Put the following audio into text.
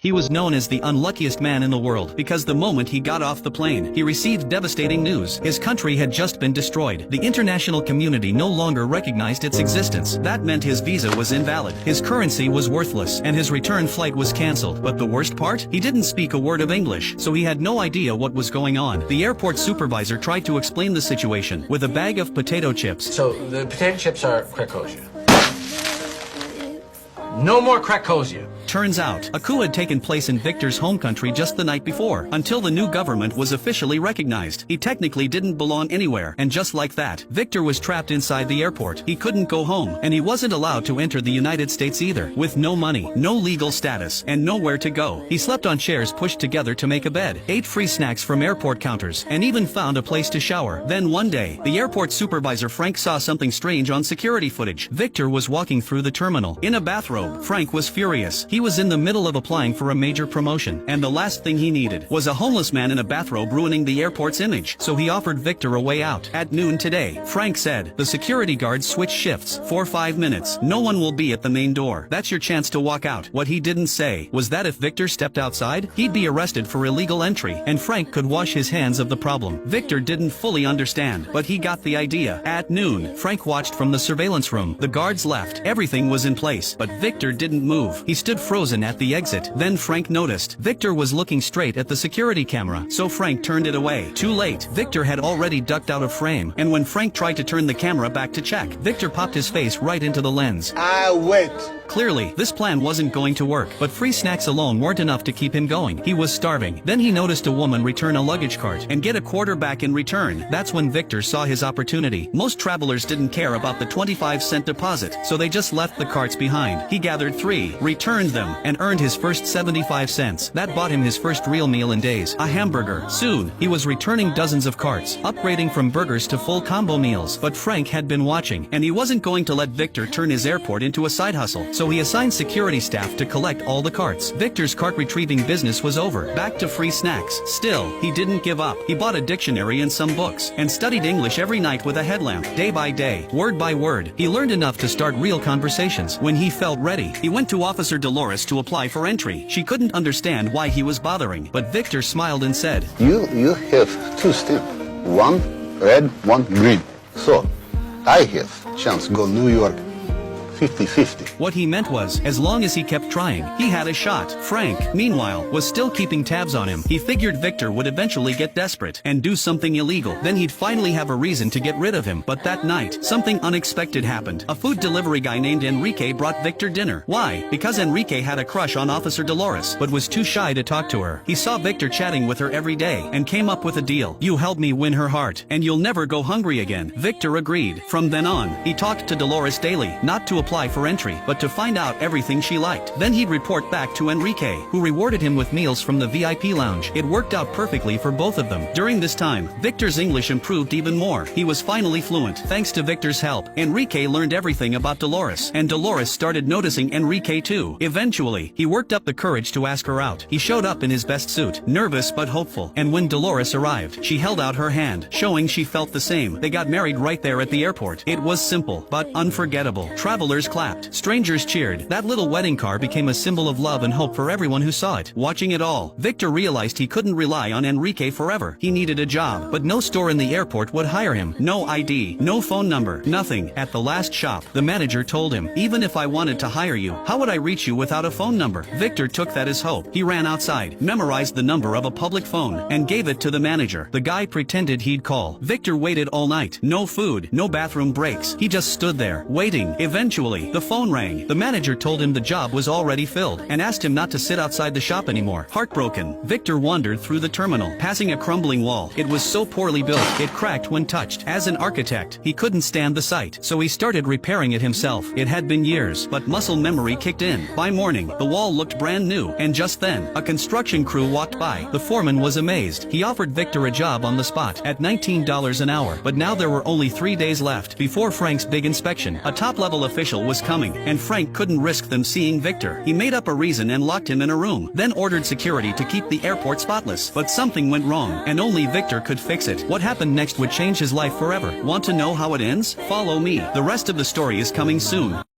He was known as the unluckiest man in the world because the moment he got off the plane, he received devastating news. His country had just been destroyed. The international community no longer recognized its existence. That meant his visa was invalid, his currency was worthless, and his return flight was cancelled. But the worst part? He didn't speak a word of English, so he had no idea what was going on. The airport supervisor tried to explain the situation with a bag of potato chips. So the potato chips are Krakosia. No more Krakosia. Turns out, a coup had taken place in Victor's home country just the night before, until the new government was officially recognized. He technically didn't belong anywhere, and just like that, Victor was trapped inside the airport. He couldn't go home, and he wasn't allowed to enter the United States either. With no money, no legal status, and nowhere to go, he slept on chairs pushed together to make a bed, ate free snacks from airport counters, and even found a place to shower. Then one day, the airport supervisor Frank saw something strange on security footage. Victor was walking through the terminal in a bathrobe. Frank was furious. He was in the middle of applying for a major promotion, and the last thing he needed was a homeless man in a bathrobe ruining the airport's image. So he offered Victor a way out. At noon today, Frank said, the security guards switch shifts for 5 minutes. No one will be at the main door. That's your chance to walk out. What he didn't say was that if Victor stepped outside, he'd be arrested for illegal entry, and Frank could wash his hands of the problem. Victor didn't fully understand, but he got the idea. At noon, Frank watched from the surveillance room. The guards left. Everything was in place, but Victor didn't move. He stood frozen at the exit. Then Frank noticed Victor was looking straight at the security camera, so Frank turned it away. Too late. Victor had already ducked out of frame, and when Frank tried to turn the camera back to check, Victor popped his face right into the lens. Wait. Clearly, this plan wasn't going to work, but free snacks alone weren't enough to keep him going. He was starving. Then he noticed a woman return a luggage cart and get a quarter back in return. That's when Victor saw his opportunity. Most travelers didn't care about the 25-cent deposit, so they just left the carts behind. He gathered 3, returned them, and earned his first 75 cents. That bought him his first real meal in days, a hamburger. Soon, he was returning dozens of carts, upgrading from burgers to full combo meals. But Frank had been watching, and he wasn't going to let Victor turn his airport into a side hustle. So he assigned security staff to collect all the carts. Victor's cart retrieving business was over. Back to free snacks. Still, he didn't give up. He bought a dictionary and some books, and studied English every night with a headlamp. Day by day, word by word, he learned enough to start real conversations. When he felt ready, he went to Officer Dolores to apply for entry. She couldn't understand why he was bothering, but Victor smiled and said, You have 2 stamps. 1 red, 1 green. So, I have chance go New York 50-50. What he meant was, as long as he kept trying, he had a shot. Frank, meanwhile, was still keeping tabs on him. He figured Victor would eventually get desperate and do something illegal. Then he'd finally have a reason to get rid of him. But that night, something unexpected happened. A food delivery guy named Enrique brought Victor dinner. Why? Because Enrique had a crush on Officer Dolores, but was too shy to talk to her. He saw Victor chatting with her every day and came up with a deal. You help me win her heart, and you'll never go hungry again. Victor agreed. From then on, he talked to Dolores daily, not to apply for entry, but to find out everything she liked. Then he'd report back to Enrique, who rewarded him with meals from the VIP lounge. It worked out perfectly for both of them. During this time, Victor's English improved even more. He was finally fluent. Thanks to Victor's help, Enrique learned everything about Dolores, and Dolores started noticing Enrique too. Eventually, he worked up the courage to ask her out. He showed up in his best suit, nervous but hopeful, and when Dolores arrived, she held out her hand, showing she felt the same. They got married right there at the airport. It was simple, but unforgettable. Travelers clapped. Strangers cheered. That little wedding car became a symbol of love and hope for everyone who saw it. Watching it all, Victor realized he couldn't rely on Enrique forever. He needed a job, but no store in the airport would hire him. No ID, no phone number, nothing. At the last shop, the manager told him, even if I wanted to hire you, how would I reach you without a phone number? Victor took that as hope. He ran outside, memorized the number of a public phone, and gave it to the manager. The guy pretended he'd call. Victor waited all night. No food, no bathroom breaks. He just stood there, waiting. Eventually, the phone rang. The manager told him the job was already filled and asked him not to sit outside the shop anymore. Heartbroken, Victor wandered through the terminal, passing a crumbling wall. It was so poorly built, it cracked when touched. As an architect, he couldn't stand the sight, so he started repairing it himself. It had been years, but muscle memory kicked in. By morning, the wall looked brand new, and just then, a construction crew walked by. The foreman was amazed. He offered Victor a job on the spot at $19 an hour, but now there were only 3 days left before Frank's big inspection. A top-level official was coming, and Frank couldn't risk them seeing Victor. He made up a reason and locked him in a room, then ordered security to keep the airport spotless. But something went wrong, and only Victor could fix it. What happened next would change his life forever. Want to know how it ends? Follow me. The rest of the story is coming soon.